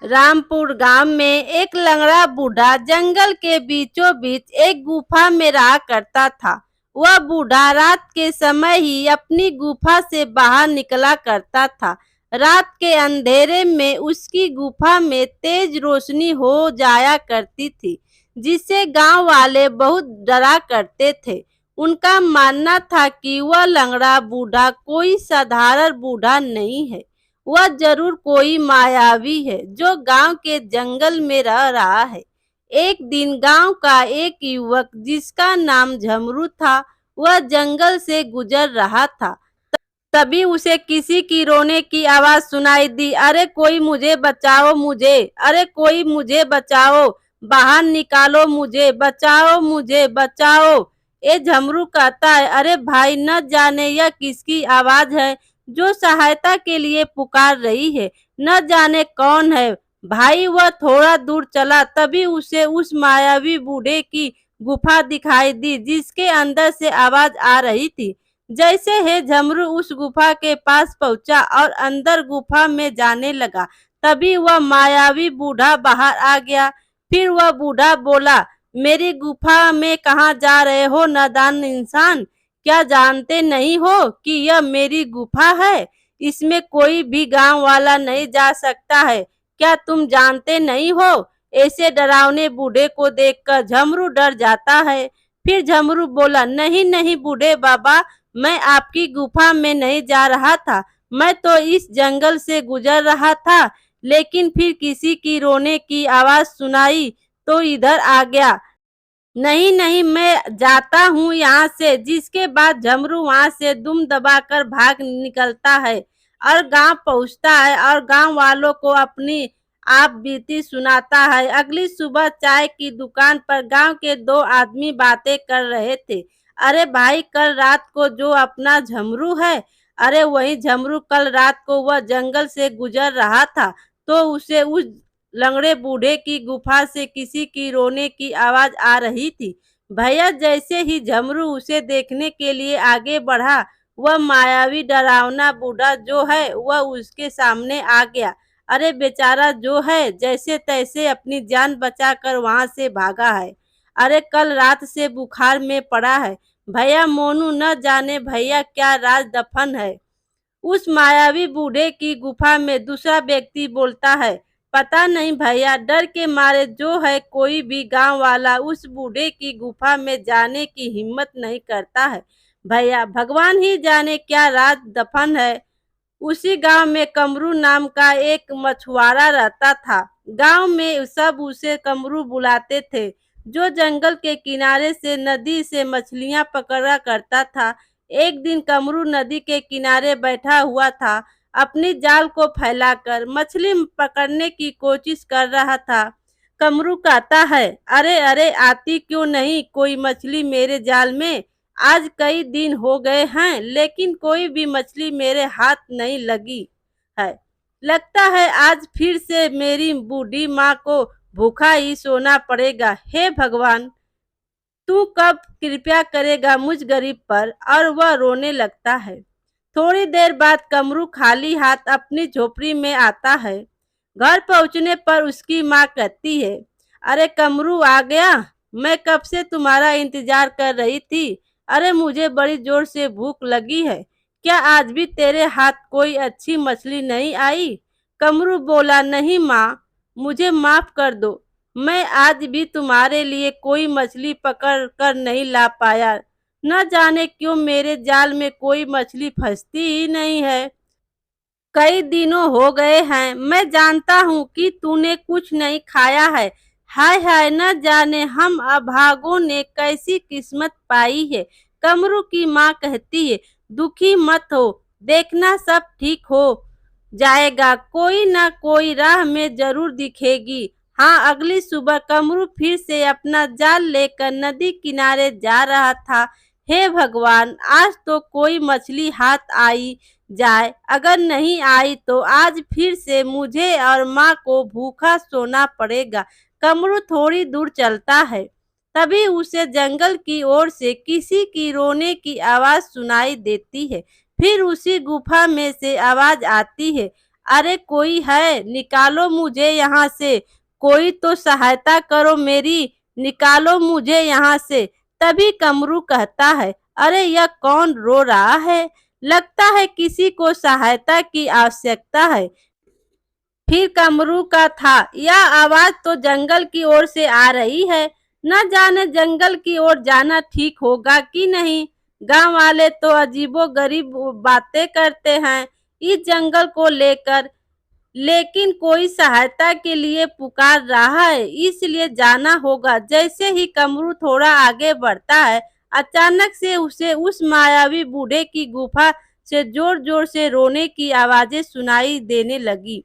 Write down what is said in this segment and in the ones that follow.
रामपुर गांव में एक लंगड़ा बूढ़ा जंगल के बीचों बीच एक गुफा में रहा करता था। वह बूढ़ा रात के समय ही अपनी गुफा से बाहर निकला करता था। रात के अंधेरे में उसकी गुफा में तेज रोशनी हो जाया करती थी, जिससे गांव वाले बहुत डरा करते थे। उनका मानना था कि वह लंगड़ा बूढ़ा कोई साधारण बूढ़ा नहीं है, वह जरूर कोई मायावी है जो गांव के जंगल में रह रहा है। एक दिन गांव का एक युवक जिसका नाम झमरू था, वह जंगल से गुजर रहा था। तभी उसे किसी की रोने की आवाज सुनाई दी। अरे कोई मुझे बचाओ, मुझे, अरे कोई मुझे बचाओ, बाहर निकालो मुझे, बचाओ मुझे, बचाओ। ये झमरू कहता है, अरे भाई, न जाने यह किसकी आवाज है जो सहायता के लिए पुकार रही है, न जाने कौन है। भाई वह थोड़ा दूर चला, तभी उसे उस मायावी बूढ़े की गुफा दिखाई दी जिसके अंदर से आवाज आ रही थी। जैसे ही झमरू उस गुफा के पास पहुंचा और अंदर गुफा में जाने लगा, तभी वह मायावी बूढ़ा बाहर आ गया। फिर वह बूढ़ा बोला, मेरी गुफा में कहाँ जा रहे हो नादान इंसान? क्या जानते नहीं हो कि यह मेरी गुफा है? इसमें कोई भी गांव वाला नहीं जा सकता है। क्या तुम जानते नहीं हो? ऐसे डरावने बूढ़े को देखकर झमरू डर जाता है। फिर झमरू बोला, नहीं नहीं बूढ़े बाबा, मैं आपकी गुफा में नहीं जा रहा था। मैं तो इस जंगल से गुजर रहा था, लेकिन फिर किसी की रोने की आवाज सुनाई तो इधर आ गया। नहीं नहीं, मैं जाता हूँ यहाँ से। जिसके बाद झमरू वहां से दुम दबाकर भाग निकलता है और गांव पहुंचता है और गांव वालों को अपनी आप बीती सुनाता है। अगली सुबह चाय की दुकान पर गांव के दो आदमी बातें कर रहे थे। अरे भाई, कल रात को जो अपना झमरू है, अरे वही झमरू कल रात को वह जंगल से गुजर रहा था, तो उसे उस लंगड़े बूढ़े की गुफा से किसी की रोने की आवाज आ रही थी। भैया जैसे ही झमरू उसे देखने के लिए आगे बढ़ा, वह मायावी डरावना बूढ़ा जो है वह उसके सामने आ गया। अरे बेचारा जो है जैसे तैसे अपनी जान बचाकर वहां से भागा है। अरे कल रात से बुखार में पड़ा है। भैया मोनू, न जाने भैया क्या राज दफन है। उस मायावी बूढ़े की गुफा में दूसरा व्यक्ति बोलता है, पता नहीं भैया, डर के मारे जो है कोई भी गांव वाला उस बूढ़े की गुफा में जाने की हिम्मत नहीं करता है। भैया भगवान ही जाने क्या राज दफन है। उसी गांव में कमरू नाम का एक मछुआरा रहता था। गांव में सब उसे कमरू बुलाते थे, जो जंगल के किनारे से नदी से मछलियां पकड़ा करता था। एक दिन कमरू नदी के किनारे बैठा हुआ था, अपनी जाल को फैलाकर मछली पकड़ने की कोशिश कर रहा था। कमरू कहता है, अरे अरे, आती क्यों नहीं कोई मछली मेरे जाल में? आज कई दिन हो गए हैं, लेकिन कोई भी मछली मेरे हाथ नहीं लगी है। लगता है आज फिर से मेरी बूढ़ी माँ को भूखा ही सोना पड़ेगा। हे भगवान, तू कब कृपया करेगा मुझ गरीब पर? और वह रोने लगता है। थोड़ी देर बाद कमरू खाली हाथ अपनी झोपड़ी में आता है। घर पहुंचने पर उसकी माँ कहती है, अरे कमरू आ गया, मैं कब से तुम्हारा इंतजार कर रही थी। अरे मुझे बड़ी जोर से भूख लगी है, क्या आज भी तेरे हाथ कोई अच्छी मछली नहीं आई? कमरू बोला, नहीं माँ, मुझे माफ कर दो, मैं आज भी तुम्हारे लिए कोई मछली पकड़ कर नहीं ला पाया। न जाने क्यों मेरे जाल में कोई मछली फंसती ही नहीं है। कई दिनों हो गए हैं, मैं जानता हूँ कि तूने कुछ नहीं खाया है। हाय हाय, न जाने हम अभागों ने कैसी किस्मत पाई है। कमरू की माँ कहती है, दुखी मत हो, देखना सब ठीक हो जाएगा, कोई ना कोई राह में जरूर दिखेगी। हाँ, अगली सुबह कमरू फिर से अपना जाल लेकर नदी किनारे जा रहा था। हे भगवान, आज तो कोई मछली हाथ आई जाए, अगर नहीं आई तो आज फिर से मुझे और माँ को भूखा सोना पड़ेगा। कमरू थोड़ी दूर चलता है, तभी उसे जंगल की ओर से किसी की रोने की आवाज सुनाई देती है। फिर उसी गुफा में से आवाज आती है, अरे कोई है, निकालो मुझे यहाँ से, कोई तो सहायता करो मेरी, निकालो मुझे यहाँ से। तभी कमरू कहता है, अरे यह कौन रो रहा है? लगता है किसी को सहायता की आवश्यकता है। फिर कमरू का था, यह आवाज तो जंगल की ओर से आ रही है। न जाने जंगल की ओर जाना ठीक होगा कि नहीं। गांव वाले तो अजीबो गरीब बातें करते हैं इस जंगल को लेकर, लेकिन कोई सहायता के लिए पुकार रहा है, इसलिए जाना होगा। जैसे ही कमरू थोड़ा आगे बढ़ता है, अचानक से उसे उस मायावी बूढ़े की गुफा से जोर जोर से रोने की आवाजें सुनाई देने लगी।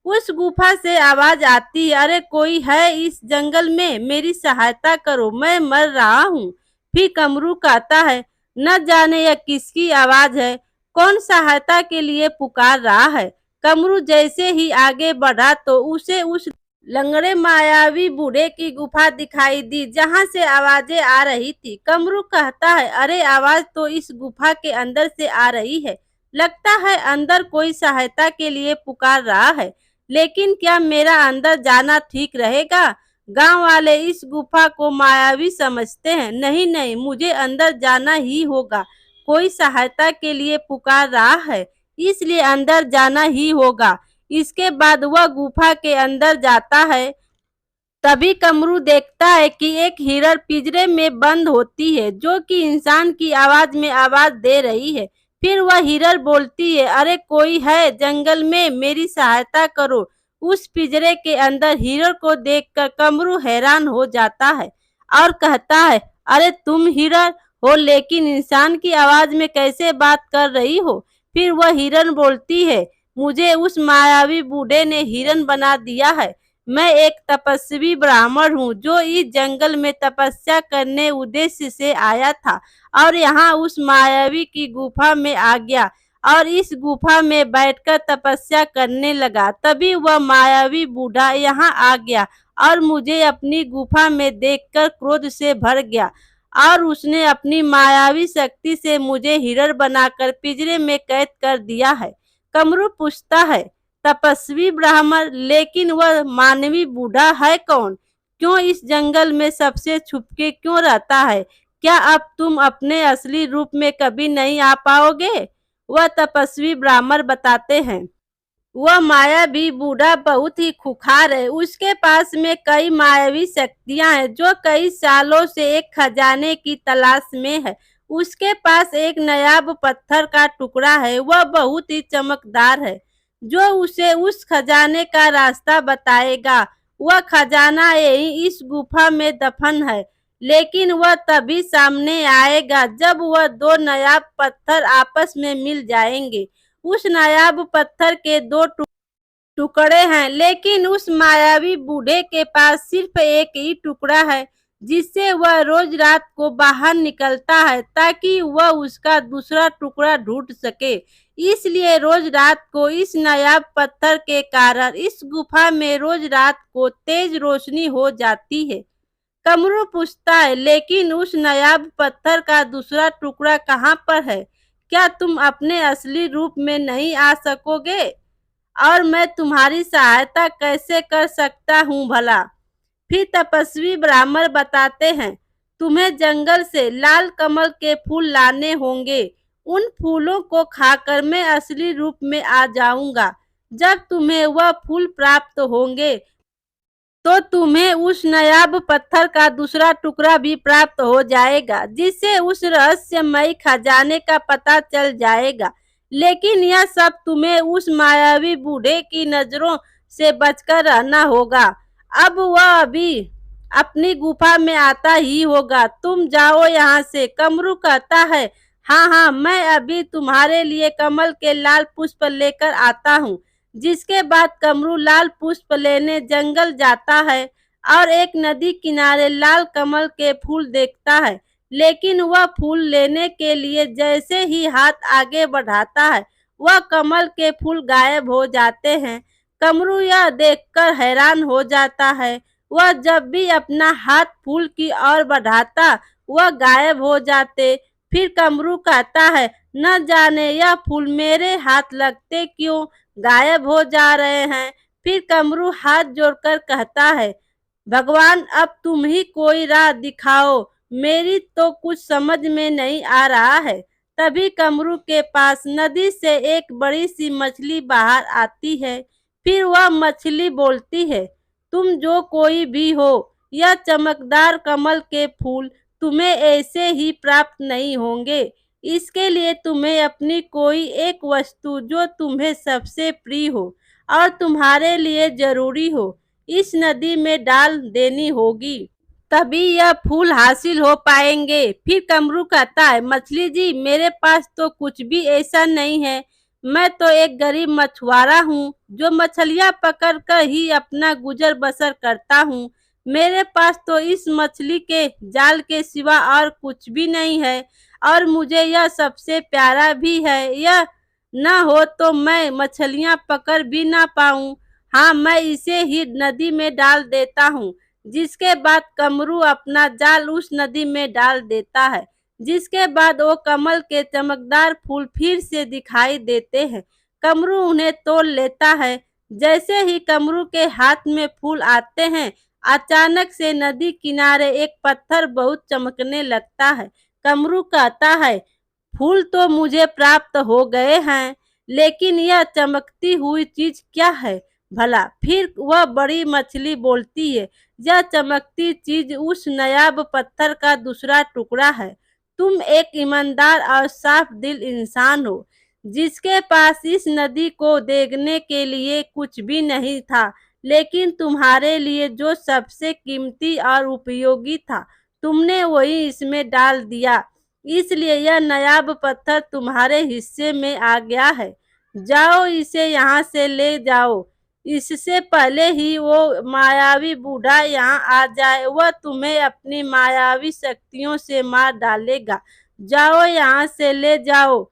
उस गुफा से आवाज आती है, अरे कोई है इस जंगल में, मेरी सहायता करो, मैं मर रहा हूँ। फिर कमरू कहता है, न जाने यह किसकी आवाज है, कौन सहायता के लिए पुकार रहा है। कमरू जैसे ही आगे बढ़ा तो उसे उस लंगड़े मायावी बूढ़े की गुफा दिखाई दी जहां से आवाजें आ रही थी। कमरू कहता है, अरे आवाज तो इस गुफा के अंदर से आ रही है, लगता है अंदर कोई सहायता के लिए पुकार रहा है। लेकिन क्या मेरा अंदर जाना ठीक रहेगा? गांव वाले इस गुफा को मायावी समझते हैं। नहीं नहीं, मुझे अंदर जाना ही होगा। कोई सहायता के लिए पुकार रहा है, इसलिए अंदर जाना ही होगा। इसके बाद वह गुफा के अंदर जाता है। तभी कमरू देखता है कि एक हिरण पिंजरे में बंद होती है, जो कि इंसान की आवाज में आवाज दे रही है। फिर वह हिरण बोलती है, अरे कोई है जंगल में, मेरी सहायता करो। उस पिंजरे के अंदर हिरण को देखकर कमरू हैरान हो जाता है और कहता है, अरे तुम हिरण हो, लेकिन इंसान की आवाज में कैसे बात कर रही हो? फिर वह हिरण बोलती है, मुझे उस मायावी बूढ़े ने हिरण बना दिया है। मैं एक तपस्वी ब्राह्मण हूँ जो इस जंगल में तपस्या करने उद्देश्य से आया था और यहाँ उस मायावी की गुफा में आ गया और इस गुफा में बैठकर तपस्या करने लगा। तभी वह मायावी बूढ़ा यहाँ आ गया और मुझे अपनी गुफा में देखकर क्रोध से भर गया और उसने अपनी मायावी शक्ति से मुझे हिरण बनाकर पिंजरे में कैद कर दिया है। कमरू पूछता है, तपस्वी ब्राह्मण, लेकिन वह मानवी बूढ़ा है कौन? क्यों इस जंगल में सबसे छुपके क्यों रहता है? क्या अब तुम अपने असली रूप में कभी नहीं आ पाओगे? वह तपस्वी ब्राह्मण बताते हैं, वह मायावी बूढ़ा बहुत ही खुखार है। उसके पास में कई मायावी शक्तियां हैं जो कई सालों से एक खजाने की तलाश में है। उसके पास एक नायाब पत्थर का टुकड़ा है, वह बहुत ही चमकदार है, जो उसे उस खजाने का रास्ता बताएगा। वह खजाना यही इस गुफा में दफन है, लेकिन वह तभी सामने आएगा जब वह दो नायाब पत्थर आपस में मिल जाएंगे। उस नायाब पत्थर के दो टुकड़े हैं, लेकिन उस मायावी बूढ़े के पास सिर्फ एक ही टुकड़ा है, जिससे वह रोज रात को बाहर निकलता है ताकि वह उसका दूसरा टुकड़ा ढूंढ सके। इसलिए रोज रात को इस नायाब पत्थर के कारण इस गुफा में रोज रात को तेज रोशनी हो जाती है। कमरू पूछता है, लेकिन उस नायाब पत्थर का दूसरा टुकड़ा कहाँ पर है? क्या तुम अपने असली रूप में नहीं आ सकोगे? और मैं तुम्हारी सहायता कैसे कर सकता हूँ भला? फिर तपस्वी ब्राह्मण बताते हैं, तुम्हें जंगल से लाल कमल के फूल लाने होंगे। उन फूलों को खाकर मैं असली रूप में आ जाऊंगा। जब तुम्हें वह फूल प्राप्त होंगे तो तुम्हें उस नायाब पत्थर का दूसरा टुकड़ा भी प्राप्त हो जाएगा, जिससे उस रहस्यमयी खजाने का पता चल जाएगा। लेकिन यह सब तुम्हें उस मायावी बूढ़े की नजरों से बचकर रहना होगा। अब वह अभी अपनी गुफा में आता ही होगा, तुम जाओ यहाँ से। कमरू कहता है, हाँ हाँ, मैं अभी तुम्हारे लिए कमल के लाल पुष्प लेकर आता हूँ। जिसके बाद कमरू लाल पुष्प लेने जंगल जाता है और एक नदी किनारे लाल कमल के फूल देखता है। लेकिन वह फूल लेने के लिए जैसे ही हाथ आगे बढ़ाता है, वह कमल के फूल गायब हो जाते हैं। कमरू यह देखकर हैरान हो जाता है। वह जब भी अपना हाथ फूल की ओर बढ़ाता, वह गायब हो जाते। फिर कमरू कहता है, न जाने यह फूल मेरे हाथ लगते क्यों गायब हो जा रहे हैं। फिर कमरू हाथ जोड़कर कहता है, भगवान अब तुम ही कोई राह दिखाओ, मेरी तो कुछ समझ में नहीं आ रहा है। तभी कमरू के पास नदी से एक बड़ी सी मछली बाहर आती है। फिर वह मछली बोलती है, तुम जो कोई भी हो, यह चमकदार कमल के फूल तुम्हें ऐसे ही प्राप्त नहीं होंगे। इसके लिए तुम्हें अपनी कोई एक वस्तु जो तुम्हें सबसे प्रिय हो और तुम्हारे लिए जरूरी हो, इस नदी में डाल देनी होगी, तभी यह फूल हासिल हो पाएंगे। फिर कमरू कहता है, मछली जी मेरे पास तो कुछ भी ऐसा नहीं है, मैं तो एक गरीब मछुआरा हूँ जो मछलियाँ पकड़ कर ही अपना गुजर बसर करता हूँ। मेरे पास तो इस मछली के जाल के सिवा और कुछ भी नहीं है और मुझे यह सबसे प्यारा भी है। यह न हो तो मैं मछलियाँ पकड़ भी ना पाऊँ। हाँ, मैं इसे ही नदी में डाल देता हूँ। जिसके बाद कमरू अपना जाल उस नदी में डाल देता है। जिसके बाद वो कमल के चमकदार फूल फिर से दिखाई देते हैं। कमरू उन्हें तोड़ लेता है। जैसे ही कमरू के हाथ में फूल आते हैं, अचानक से नदी किनारे एक पत्थर बहुत चमकने लगता है। कमरू कहता है, फूल तो मुझे प्राप्त हो गए हैं, लेकिन यह चमकती हुई चीज क्या है भला? फिर वह बड़ी मछली बोलती है, यह चमकती चीज उस नायाब पत्थर का दूसरा टुकड़ा है। तुम एक ईमानदार और साफ दिल इंसान हो, जिसके पास इस नदी को देखने के लिए कुछ भी नहीं था, लेकिन तुम्हारे लिए जो सबसे कीमती और उपयोगी था, तुमने वही इसमें डाल दिया। इसलिए यह नायाब पत्थर तुम्हारे हिस्से में आ गया है। जाओ इसे यहाँ से ले जाओ। इससे पहले ही वो मायावी बूढ़ा यहाँ आ जाए, वह तुम्हें अपनी मायावी शक्तियों से मार डालेगा। जाओ यहाँ से ले जाओ।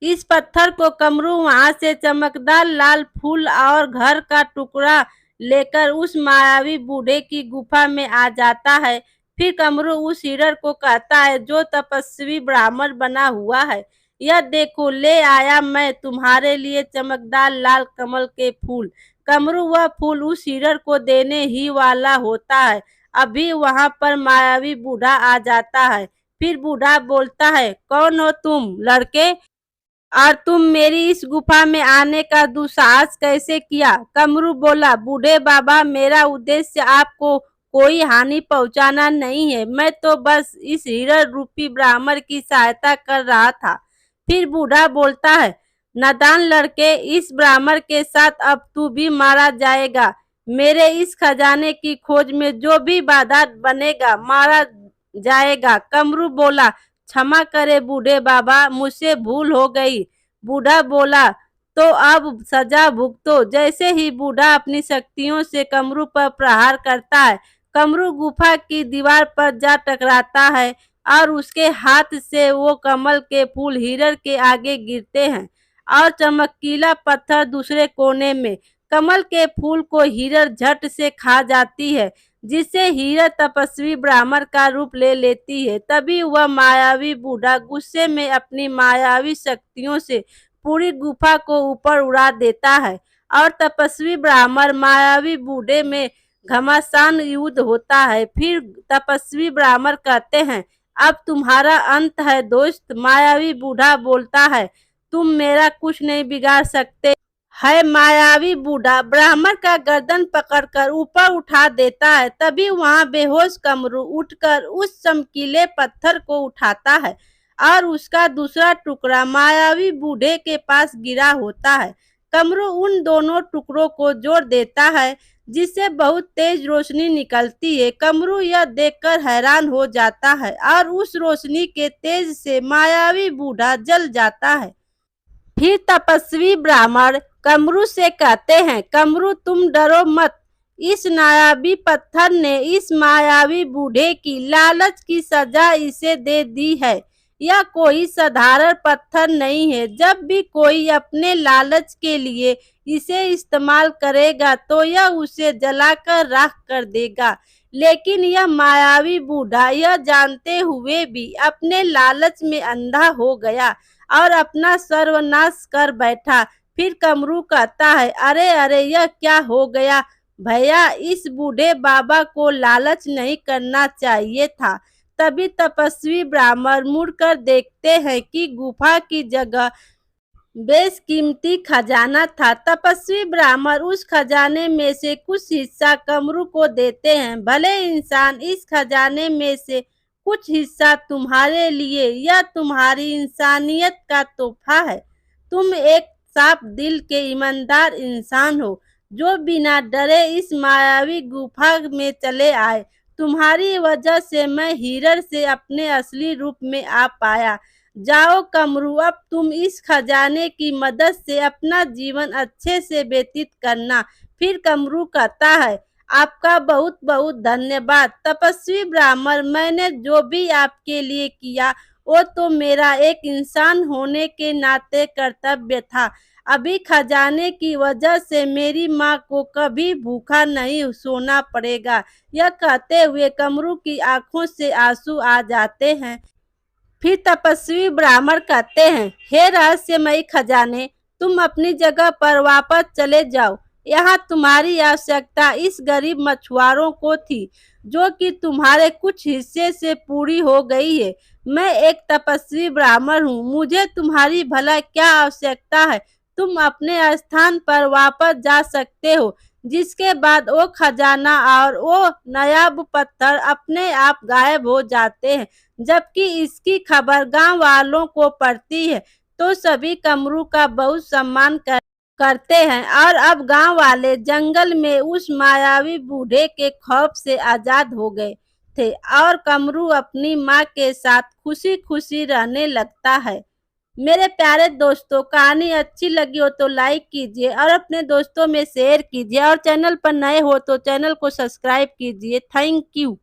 इस पत्थर को कमरू वहां से चमकदार लाल फूल और घर का टुकड़ा लेकर उस मायावी बूढ़े की गुफा में आ जाता है। फिर कमरू उस हिरण को कहता है जो तपस्वी ब्राह्मण बना हुआ है, यह देखो ले आया मैं तुम्हारे लिए चमकदार लाल कमल के फूल। कमरू वह फूल उस हिरण को देने ही वाला होता है, अभी वहां पर मायावी बूढ़ा आ जाता है। फिर बूढ़ा बोलता है, कौन हो तुम लड़के, और तुम मेरी इस गुफा में आने का दुस्साहस कैसे किया? कमरू बोला, बूढ़े बाबा मेरा उद्देश्य आपको कोई हानि पहुंचाना नहीं है, मैं तो बस इस हिरण रूपी ब्राह्मण की सहायता कर रहा था। फिर बूढ़ा बोलता है, नादान लड़के, इस ब्राह्मण के साथ अब तू भी मारा जाएगा। मेरे इस खजाने की खोज में जो भी बाधा बनेगा मारा जाएगा। कमरू बोला, क्षमा करे बूढ़े बाबा, मुझसे भूल हो गई। बूढ़ा बोला, तो अब सजा भुगतो। जैसे ही बूढ़ा अपनी शक्तियों से कमरू पर प्रहार करता है, कमरू गुफा की दीवार पर जा टकराता है और उसके हाथ से वो कमल के फूल हिरण के आगे गिरते हैं और चमकीला पत्थर दूसरे कोने में। कमल के फूल को हिरण झट से खा जाती है, जिससे हिरण तपस्वी ब्राह्मण का रूप ले लेती है। तभी वह मायावी बूढ़ा गुस्से में अपनी मायावी शक्तियों से पूरी गुफा को ऊपर उड़ा देता है और तपस्वी ब्राह्मण मायावी बूढ़े में घमासान युद्ध होता है। फिर तपस्वी ब्राह्मण कहते हैं, अब तुम्हारा अंत है दोस्त। मायावी बूढ़ा बोलता है, तुम मेरा कुछ नहीं बिगाड़ सकते है। मायावी बूढ़ा ब्राह्मण का गर्दन पकड़कर ऊपर उठा देता है। तभी वहां बेहोश कमरू उठकर उस चमकीले पत्थर को उठाता है और उसका दूसरा टुकड़ा मायावी बूढ़े के पास गिरा होता है। कमरू उन दोनों टुकड़ों को जोड़ देता है, जिससे बहुत तेज रोशनी निकलती है। कमरू यह देखकर हैरान हो जाता है और उस रोशनी के तेज से मायावी बूढ़ा जल जाता है। फिर तपस्वी ब्राह्मण कमरू से कहते हैं, कमरू तुम डरो मत, इस नायाबी पत्थर ने इस मायावी बूढ़े की लालच की सजा इसे दे दी है। यह कोई साधारण पत्थर नहीं है। जब भी कोई अपने लालच के लिए इसे इस्तेमाल करेगा तो यह उसे जलाकर राख कर देगा, लेकिन यह मायावी बूढ़ा यह जानते हुए भी अपने लालच में अंधा हो गया और अपना सर्वनाश कर बैठा। फिर कमरू कहता है, अरे अरे यह क्या हो गया भैया, इस बूढ़े बाबा को लालच नहीं करना चाहिए था। तभी तपस्वी ब्राह्मण मुड़कर देखते हैं कि गुफा की जगह बेशकीमती खजाना था। तपस्वी ब्राह्मण उस खजाने में से कुछ हिस्सा कमरू को देते हैं। भले इंसान, इस खजाने में से कुछ हिस्सा तुम्हारे लिए, यह तुम्हारी इंसानियत का तोहफा है। तुम एक साफ दिल के ईमानदार इंसान हो जो बिना डरे इस मायावी गुफा में चले आए। तुम्हारी वजह से मैं हिरन से अपने असली रूप में आ पाया। जाओ कमरू, अब तुम इस खजाने की मदद से अपना जीवन अच्छे से व्यतीत करना। फिर कमरू कहता है, आपका बहुत बहुत धन्यवाद तपस्वी ब्राह्मण, मैंने जो भी आपके लिए किया वो तो मेरा एक इंसान होने के नाते कर्तव्य था। अभी खजाने की वजह से मेरी माँ को कभी भूखा नहीं सोना पड़ेगा। यह कहते हुए कमरू की आंखों से आंसू आ जाते हैं। फिर तपस्वी ब्राह्मण कहते हैं, हे रहस्यमयी खजाने, तुम अपनी जगह पर वापस चले जाओ। यहाँ तुम्हारी आवश्यकता इस गरीब मछुआरों को थी जो कि तुम्हारे कुछ हिस्से से पूरी हो गई है। मैं एक तपस्वी ब्राह्मण हूँ, मुझे तुम्हारी भला क्या आवश्यकता है। तुम अपने स्थान पर वापस जा सकते हो। जिसके बाद वो खजाना और वो नायाब पत्थर अपने आप गायब हो जाते हैं। जबकि इसकी खबर गांव वालों को पड़ती है तो सभी कमरू का बहुत सम्मान करते हैं और अब गांव वाले जंगल में उस मायावी बूढ़े के खौफ से आजाद हो गए थे और कमरू अपनी माँ के साथ खुशी खुशी रहने लगता है। मेरे प्यारे दोस्तों, कहानी अच्छी लगी हो तो लाइक कीजिए और अपने दोस्तों में शेयर कीजिए और चैनल पर नए हो तो चैनल को सब्सक्राइब कीजिए। Thank you.